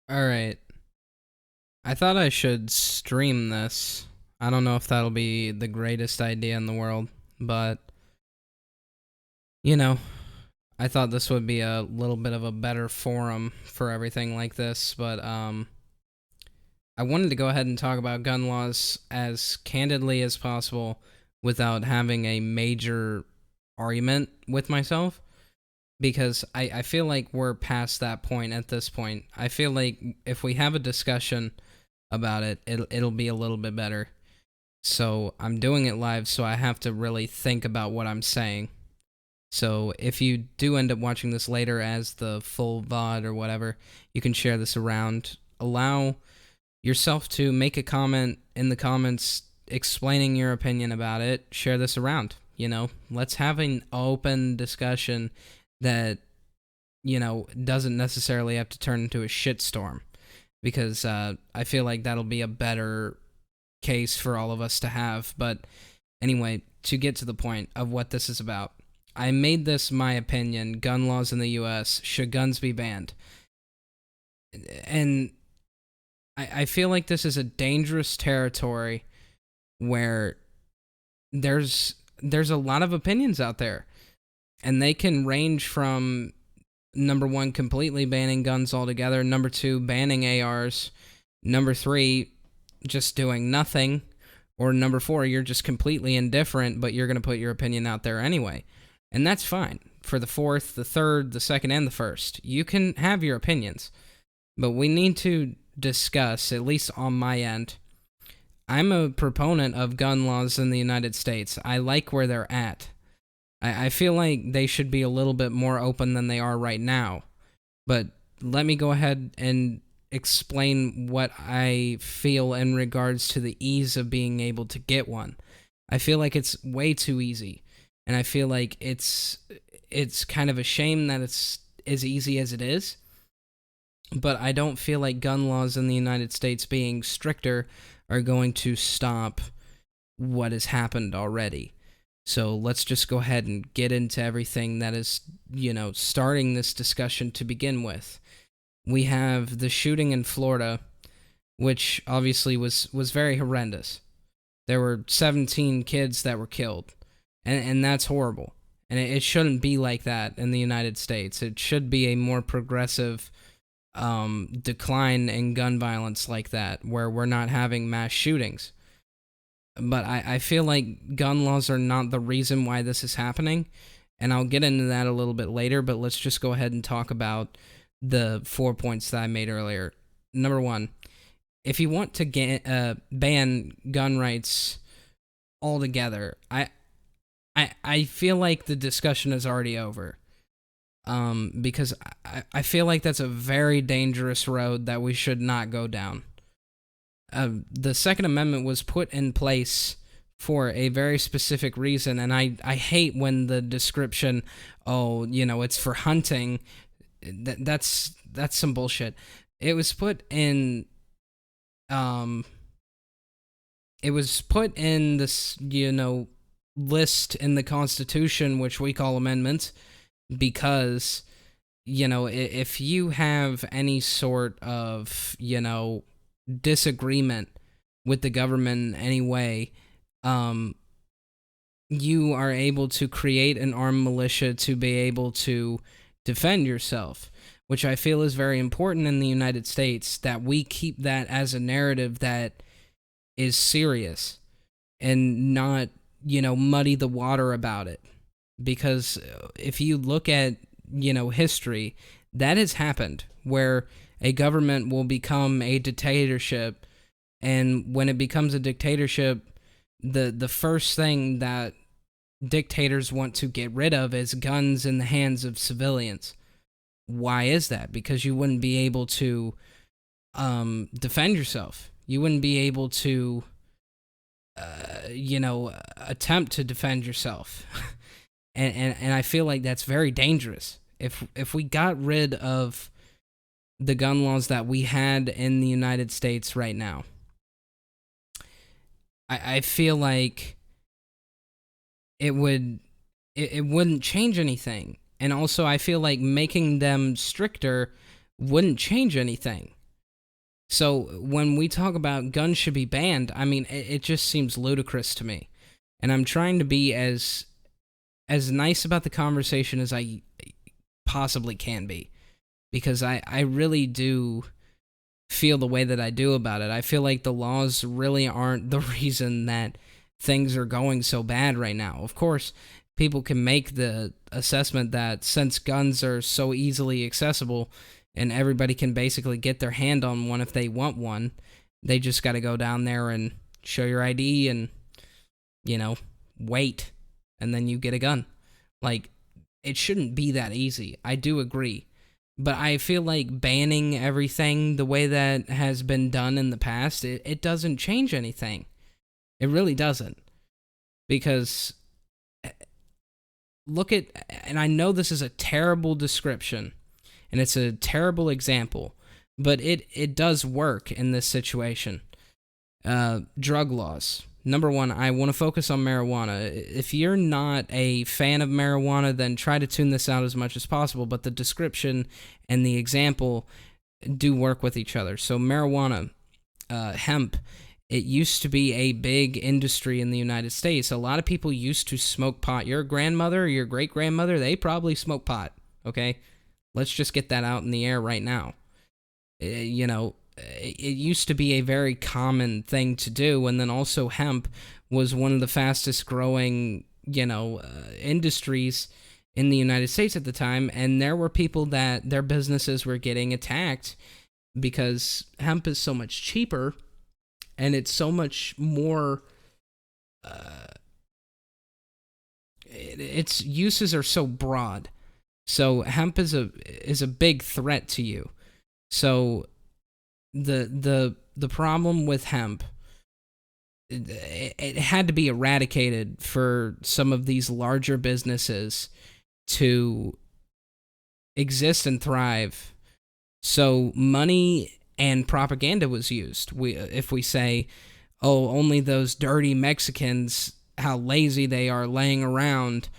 All right. I thought I should stream this. I don't know if that'll be the greatest idea in the world, but you know, I thought this would be a little bit of a better forum for everything like this, but I wanted to go ahead and talk about gun laws as candidly as possible without having a major argument with myself because I feel like we're past that point at this point. I feel like if we have a discussion about it'll be a little bit better. So I'm doing it live, so I have to really think about what I'm saying. So if you do end up watching this later as the full VOD or whatever, you can share this around. Allow yourself to make a comment in the comments explaining your opinion about it. Share this around. Let's have an open discussion that, doesn't necessarily have to turn into a shitstorm because I feel like that'll be a better case for all of us to have. But anyway, to get to the point of what this is about, I made this my opinion. Gun laws in the U.S. Should guns be banned? And I feel like this is a dangerous territory where there's a lot of opinions out there, and they can range from number one, completely banning guns altogether, number two, banning ARs, number three, just doing nothing, or number four, you're just completely indifferent, but you're going to put your opinion out there anyway. And that's fine. For the fourth, the third, the second, and the first, you can have your opinions. But we need to discuss, at least on my end. I'm a proponent of gun laws in the United States. I like where they're at. I feel like they should be a little bit more open than they are right now. But let me go ahead and explain what I feel in regards to the ease of being able to get one. I feel like it's way too easy, and I feel like it's kind of a shame that it's as easy as it is. But I don't feel like gun laws in the United States being stricter are going to stop what has happened already. So let's just go ahead and get into everything that is, starting this discussion to begin with. We have the shooting in Florida, which obviously was very horrendous. There were 17 kids that were killed, and that's horrible. And it shouldn't be like that in the United States. It should be a more progressive decline in gun violence like that, where we're not having mass shootings. But I feel like gun laws are not the reason why this is happening, and I'll get into that a little bit later, but let's just go ahead and talk about the 4 points that I made earlier. Number one, if you want to ban gun rights altogether, I feel like the discussion is already over. Because I feel like that's a very dangerous road that we should not go down. The Second Amendment was put in place for a very specific reason, and I hate when the description, it's for hunting. That's some bullshit. It was put in, it was put in this, list in the Constitution, which we call amendments, because, if you have any sort of, disagreement with the government in any way, you are able to create an armed militia to be able to defend yourself, which I feel is very important in the United States, that we keep that as a narrative that is serious and not, muddy the water about it. Because if you look at, history, that has happened where a government will become a dictatorship, and when it becomes a dictatorship, the first thing that dictators want to get rid of is guns in the hands of civilians. Why is that? Because you wouldn't be able to defend yourself. You wouldn't be able to attempt to defend yourself. and I feel like that's very dangerous. If we got rid of the gun laws that we had in the United States right now, I feel like it wouldn't change anything. And also I feel like making them stricter wouldn't change anything. So when we talk about guns should be banned, I mean, it just seems ludicrous to me. And I'm trying to be as nice about the conversation as I possibly can be, because I really do feel the way that I do about it. I feel like the laws really aren't the reason that things are going so bad right now. Of course, people can make the assessment that since guns are so easily accessible and everybody can basically get their hand on one if they want one, they just got to go down there and show your ID and, wait, and then you get a gun. Like, it shouldn't be that easy. I do agree. But I feel like banning everything the way that has been done in the past, it doesn't change anything. It really doesn't. Because look at, and I know this is a terrible description, and it's a terrible example, but it does work in this situation. Drug laws. Number one, I want to focus on marijuana. If you're not a fan of marijuana, then try to tune this out as much as possible, but the description and the example do work with each other. So marijuana, hemp, it used to be a big industry in the United States. A lot of people used to smoke pot. Your grandmother or your great-grandmother, they probably smoke pot, okay? Let's just get that out in the air right now. It used to be a very common thing to do, and then also hemp was one of the fastest growing, industries in the United States at the time, and there were people that their businesses were getting attacked because hemp is so much cheaper, and it's so much more, its uses are so broad. So hemp is a big threat to you. So the problem with hemp, it had to be eradicated for some of these larger businesses to exist and thrive. So money and propaganda was used. If we say, oh, only those dirty Mexicans, how lazy they are laying around,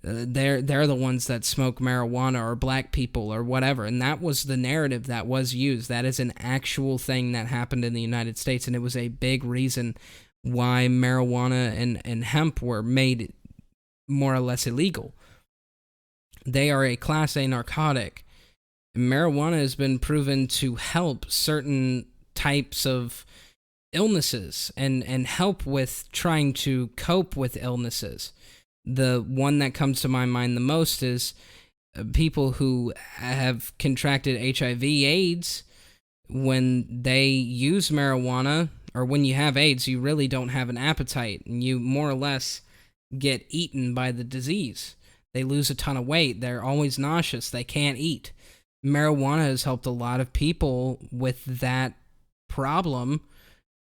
they're the ones that smoke marijuana, or black people or whatever. And that was the narrative that was used. That is an actual thing that happened in the United States, and it was a big reason why marijuana and hemp were made more or less illegal. They are a Class A narcotic. Marijuana has been proven to help certain types of illnesses and help with trying to cope with illnesses. The one that comes to my mind the most is people who have contracted HIV/AIDS. When they use marijuana, or when you have AIDS, you really don't have an appetite, and you more or less get eaten by the disease. They lose a ton of weight. They're always nauseous. They can't eat. Marijuana has helped a lot of people with that problem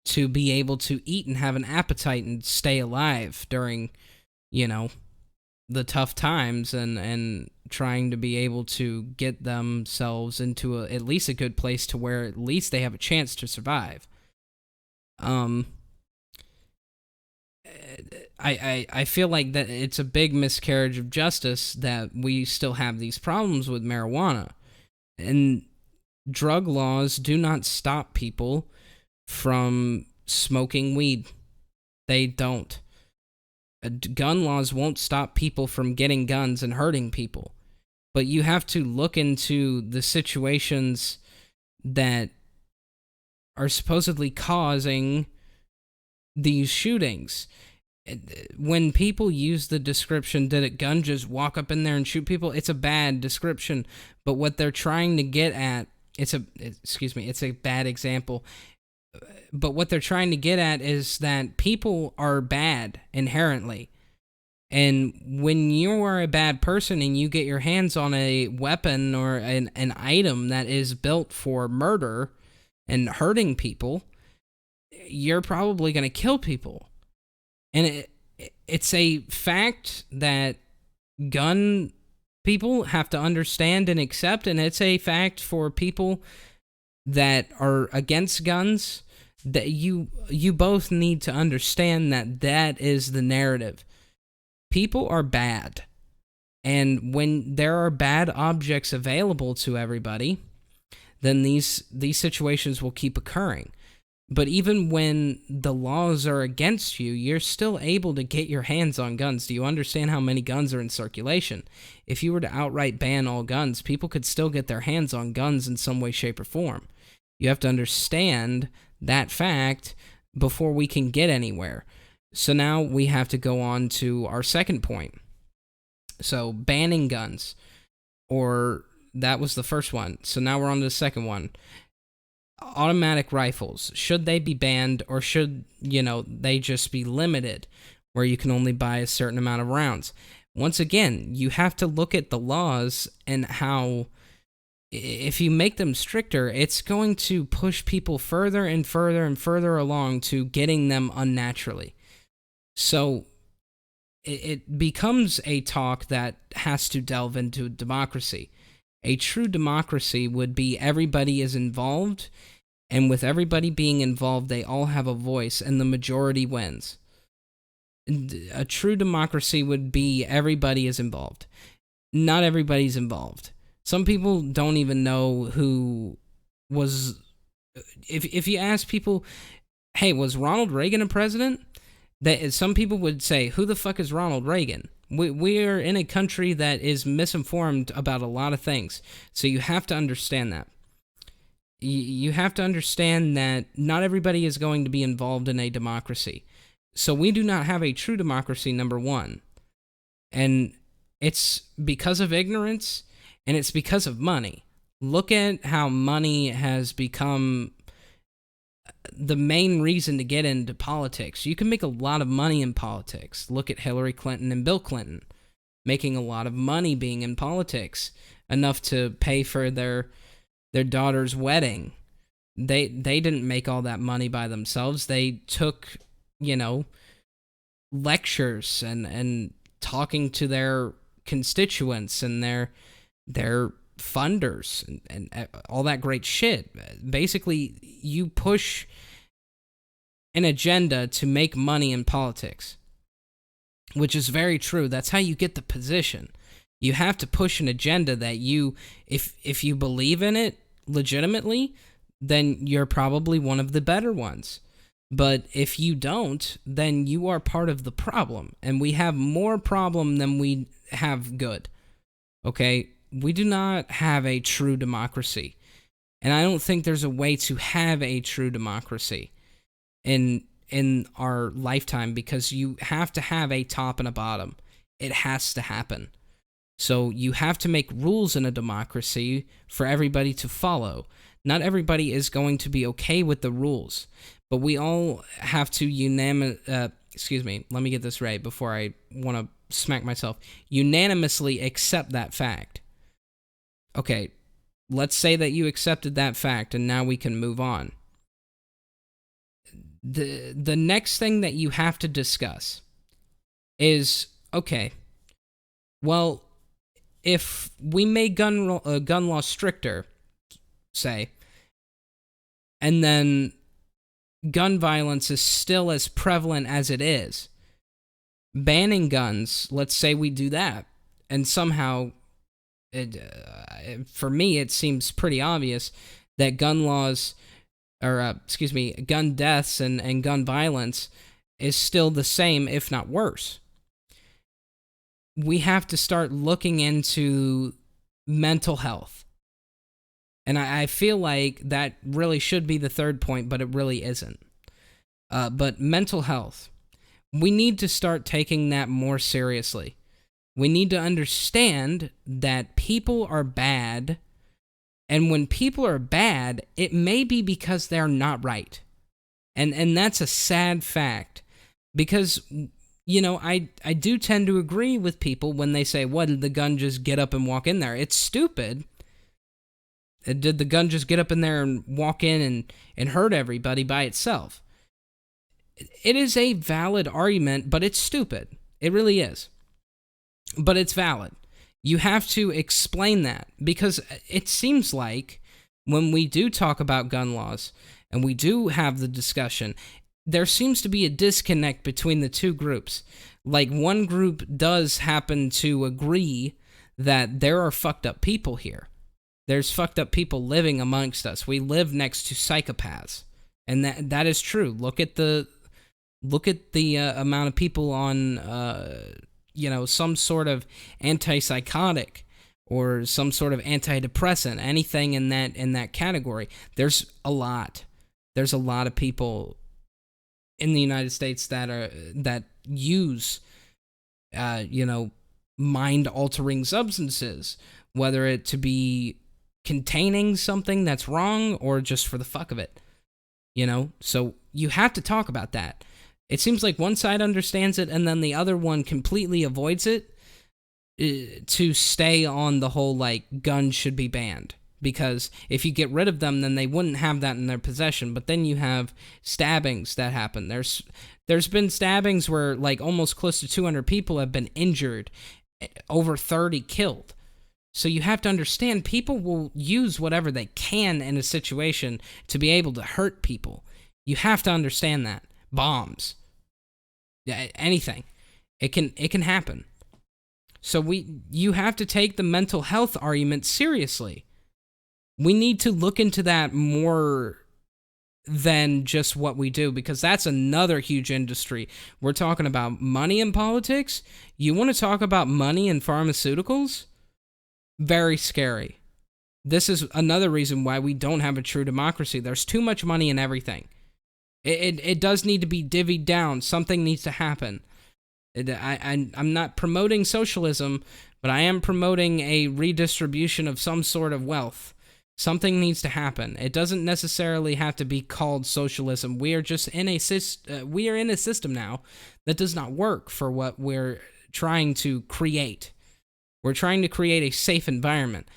to be able to eat and have an appetite and stay alive during, the tough times, and trying to be able to get themselves into at least a good place to where at least they have a chance to survive. I feel like that it's a big miscarriage of justice that we still have these problems with marijuana. And drug laws do not stop people from smoking weed. They don't. Gun laws won't stop people from getting guns and hurting people. But you have to look into the situations that are supposedly causing these shootings. When people use the description, did a gun just walk up in there and shoot people? It's a bad description. But what they're trying to get at, it's a bad example. But what they're trying to get at is that people are bad inherently. And when you are a bad person and you get your hands on a weapon or an item that is built for murder and hurting people, you're probably going to kill people. And it's a fact that gun people have to understand and accept, and it's a fact for people that are against guns that you both need to understand that is the narrative. People are bad, and when there are bad objects available to everybody, then these situations will keep occurring. But even when the laws are against you, you're still able to get your hands on guns. Do you understand how many guns are in circulation? If you were to outright ban all guns, people could still get their hands on guns in some way, shape, or form. You have to understand that fact before we can get anywhere. So now we have to go on to our second point. So banning guns, or that was the first one. So now we're on to the second one. Automatic rifles, should they be banned, or should, they just be limited where you can only buy a certain amount of rounds? Once again, you have to look at the laws and how, if you make them stricter, it's going to push people further and further and further along to getting them unnaturally. So it becomes a talk that has to delve into democracy. A true democracy would be everybody is involved, and with everybody being involved, they all have a voice, and the majority wins. A true democracy would be everybody is involved. Not everybody's involved. Some people don't even know who was... If you ask people, hey, was Ronald Reagan a president? Some people would say, who the fuck is Ronald Reagan? We are in a country that is misinformed about a lot of things. So you have to understand that. You have to understand that not everybody is going to be involved in a democracy. So we do not have a true democracy, number one. And it's because of ignorance, and it's because of money. Look at how money has become the main reason to get into politics. You can make a lot of money in politics. Look at Hillary Clinton and Bill Clinton making a lot of money being in politics, enough to pay for their daughter's wedding. They didn't make all that money by themselves. They took, lectures and talking to their constituents and their funders and all that great shit. Basically, you push an agenda to make money in politics, which is very true. That's how you get the position. You have to push an agenda that if you believe in it legitimately, then you're probably one of the better ones. But if you don't, then you are part of the problem, and we have more problem than we have good. Okay? We do not have a true democracy. And I don't think there's a way to have a true democracy in our lifetime, because you have to have a top and a bottom. It has to happen. So you have to make rules in a democracy for everybody to follow. Not everybody is going to be okay with the rules, but we all have to let me get this right before I want to smack myself. Unanimously accept that fact. Okay, let's say that you accepted that fact, and now we can move on. The next thing that you have to discuss is, okay, well, if we make gun law stricter, say, and then gun violence is still as prevalent as it is, banning guns, let's say we do that, and somehow, for me, it seems pretty obvious that gun deaths and gun violence is still the same, if not worse. We have to start looking into mental health. And I feel like that really should be the third point, but it really isn't. But mental health. We need to start taking that more seriously. We need to understand that people are bad, and when people are bad, it may be because they're not right. And that's a sad fact, because, I do tend to agree with people when they say, what, did the gun just get up and walk in there? It's stupid. Did the gun just get up in there and walk in and hurt everybody by itself? It is a valid argument, but it's stupid. It really is. But it's valid. You have to explain that, because it seems like when we do talk about gun laws and we do have the discussion, there seems to be a disconnect between the two groups. Like, one group does happen to agree that there are fucked up people here. There's fucked up people living amongst us. We live next to psychopaths, and that is true. Look at the amount of people on some sort of antipsychotic or some sort of antidepressant, anything in that category. There's a lot of people in the United States that use mind altering substances, whether it to be containing something that's wrong or just for the fuck of it. So you have to talk about that. It seems like one side understands it and then the other one completely avoids it to stay on the whole, like, guns should be banned. Because if you get rid of them, then they wouldn't have that in their possession. But then you have stabbings that happen. There's been stabbings where, like, almost close to 200 people have been injured, over 30 killed. So you have to understand, people will use whatever they can in a situation to be able to hurt people. You have to understand that. Bombs. Anything. It can happen. So you have to take the mental health argument seriously. We need to look into that more than just what we do, because that's another huge industry. We're talking about money in politics. You want to talk about money in pharmaceuticals? Very scary. This is another reason why we don't have a true democracy. There's too much money in everything. It does need to be divvied down. Something needs to happen. I'm not promoting socialism, but I am promoting a redistribution of some sort of wealth. Something needs to happen. It doesn't necessarily have to be called socialism. We are just in a system now that does not work for what we're trying to create. We're trying to create a safe environment.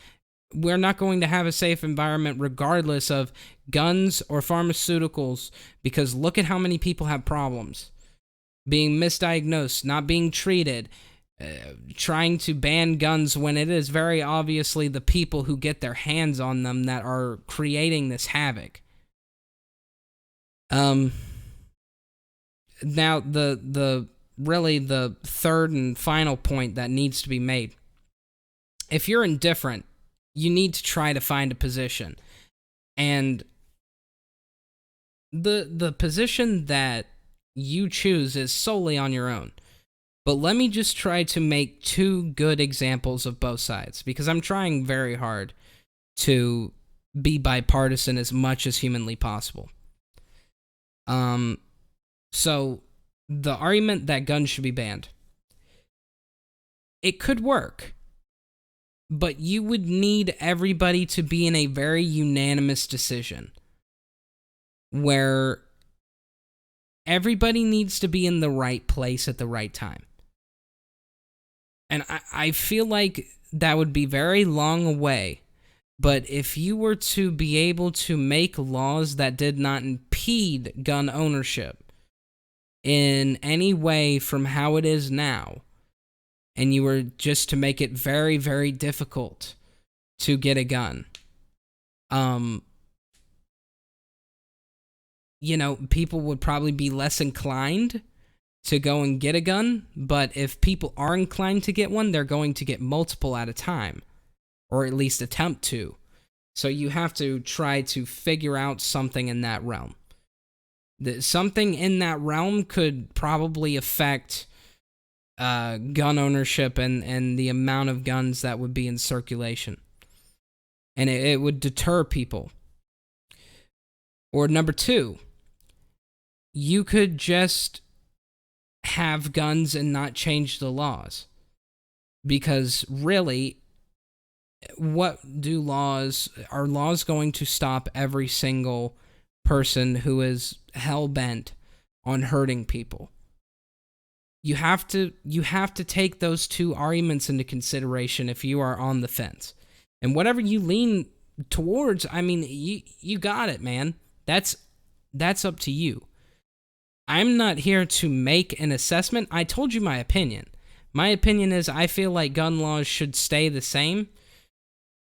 We're not going to have a safe environment regardless of guns or pharmaceuticals, because look at how many people have problems. Being misdiagnosed, not being treated, trying to ban guns when it is very obviously the people who get their hands on them that are creating this havoc. Now, the third and final point that needs to be made. If you're indifferent, you need to try to find a position. And the position that you choose is solely on your own. But let me just try to make two good examples of both sides, because I'm trying very hard to be bipartisan as much as humanly possible. So the argument that guns should be banned, it could work, but you would need everybody to be in a very unanimous decision where everybody needs to be in the right place at the right time. And I feel like that would be very long away. But if you were to be able to make laws that did not impede gun ownership in any way from how it is now, and you were just to make it very, very difficult to get a gun, people would probably be less inclined to go and get a gun. But if people are inclined to get one, they're going to get multiple at a time, or at least attempt to. So you have to try to figure out something in that realm. Something in that realm could probably affect gun ownership and the amount of guns that would be in circulation. And it would deter people. Or number two, you could just have guns and not change the laws. Because really, what do laws... Are laws going to stop every single person who is hell-bent on hurting people? You have to take those two arguments into consideration if you are on the fence. And whatever you lean towards, I mean, you got it, man. That's up to you. I'm not here to make an assessment. I told you my opinion. My opinion is I feel like gun laws should stay the same,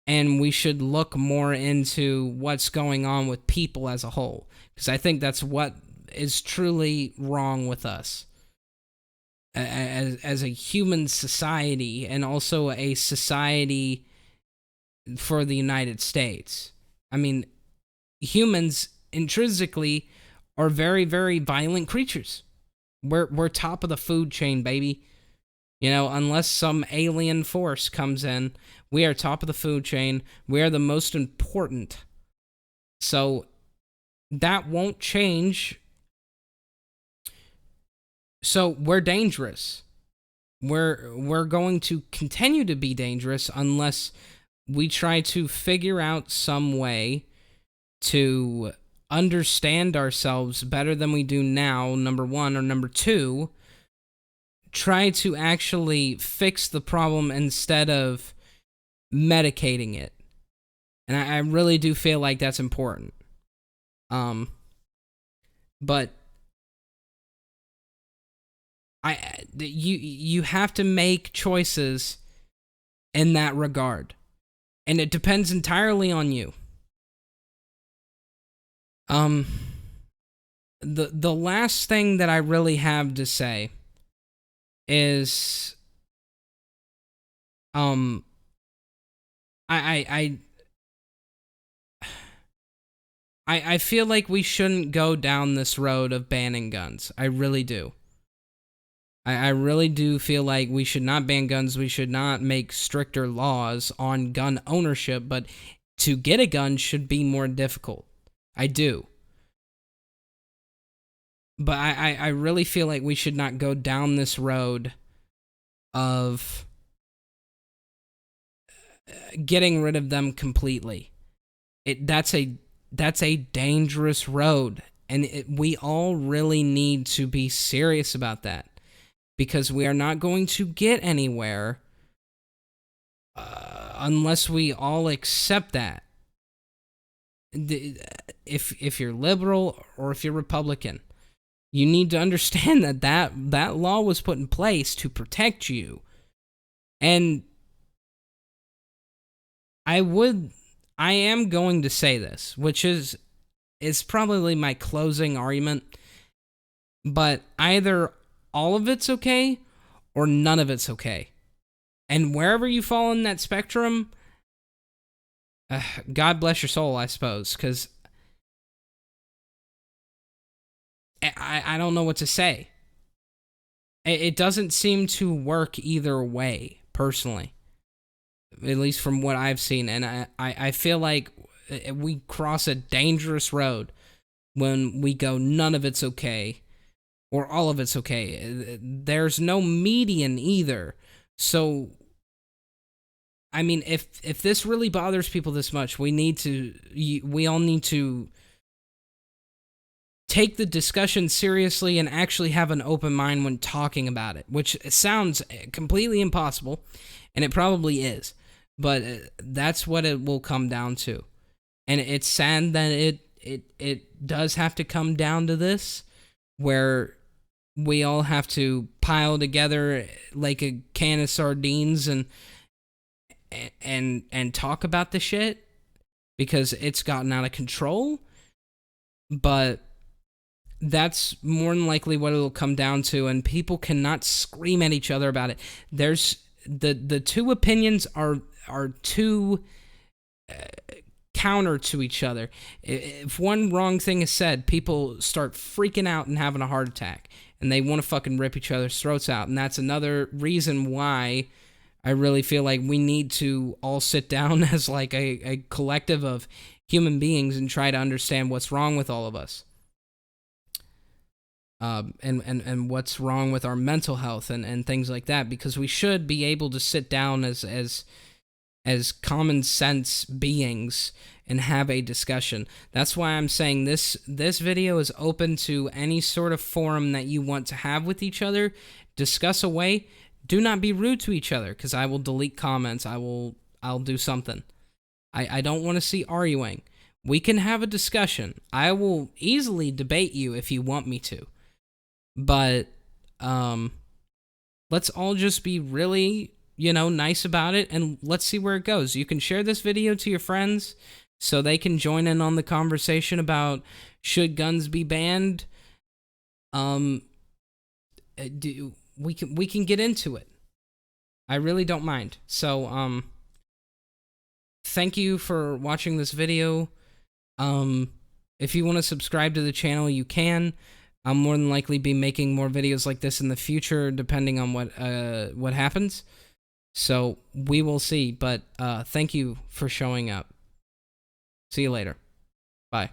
and we should look more into what's going on with people as a whole, because I think that's what is truly wrong with us as a human society, and also a society for the United States. I mean, humans intrinsically are very, very violent creatures. We're top of the food chain, baby. You know, unless some alien force comes in, we are top of the food chain. We are the most important. So that won't change. So we're dangerous. We're going to continue to be dangerous unless we try to figure out some way to understand ourselves better than we do now, number one, or number two, try to actually fix the problem instead of medicating it. And I really do feel like that's important. But you have to make choices in that regard, and it depends entirely on you. The last thing that I really have to say is I feel like we shouldn't go down this road of banning guns. I really do. I really do feel like we should not ban guns. We should not make stricter laws on gun ownership, but to get a gun should be more difficult. I do. But I really feel like we should not go down this road of getting rid of them completely. That's a dangerous road, and we all really need to be serious about that, because we are not going to get anywhere unless we all accept that. If you're liberal or if you're Republican, you need to understand that law was put in place to protect you. And I am going to say this, which is probably my closing argument, but either all of it's okay or none of it's okay. And wherever you fall in that spectrum, God bless your soul, I suppose, because I don't know what to say. It doesn't seem to work either way, personally, at least from what I've seen. And I feel like we cross a dangerous road when we go none of it's okay or all of it's okay. There's no median either. So, I mean, if this really bothers people this much, we all need to take the discussion seriously and actually have an open mind when talking about it, which sounds completely impossible, and it probably is, but that's what it will come down to. And it's sad that it does have to come down to this, where we all have to pile together like a can of sardines and talk about the shit, because it's gotten out of control. But that's more than likely what it'll come down to, and people cannot scream at each other about it. There's the two opinions are too counter to each other. If one wrong thing is said, people start freaking out and having a heart attack, and they want to fucking rip each other's throats out. And that's another reason why I really feel like we need to all sit down as like a collective of human beings and try to understand what's wrong with all of us. And what's wrong with our mental health and things like that, because we should be able to sit down as common sense beings and have a discussion. That's why I'm saying this video is open to any sort of forum that you want to have with each other. Discuss away. Do not be rude to each other, because I will delete comments. I'll do something. I don't want to see arguing. We can have a discussion. I will easily debate you if you want me to. But let's all just be really, nice about it, and let's see where it goes. You can share this video to your friends so they can join in on the conversation about should guns be banned. We can get into it. I really don't mind. So thank you for watching this video. If you want to subscribe to the channel, you can. I'll more than likely be making more videos like this in the future, depending on what happens. So we will see. But thank you for showing up. See you later. Bye.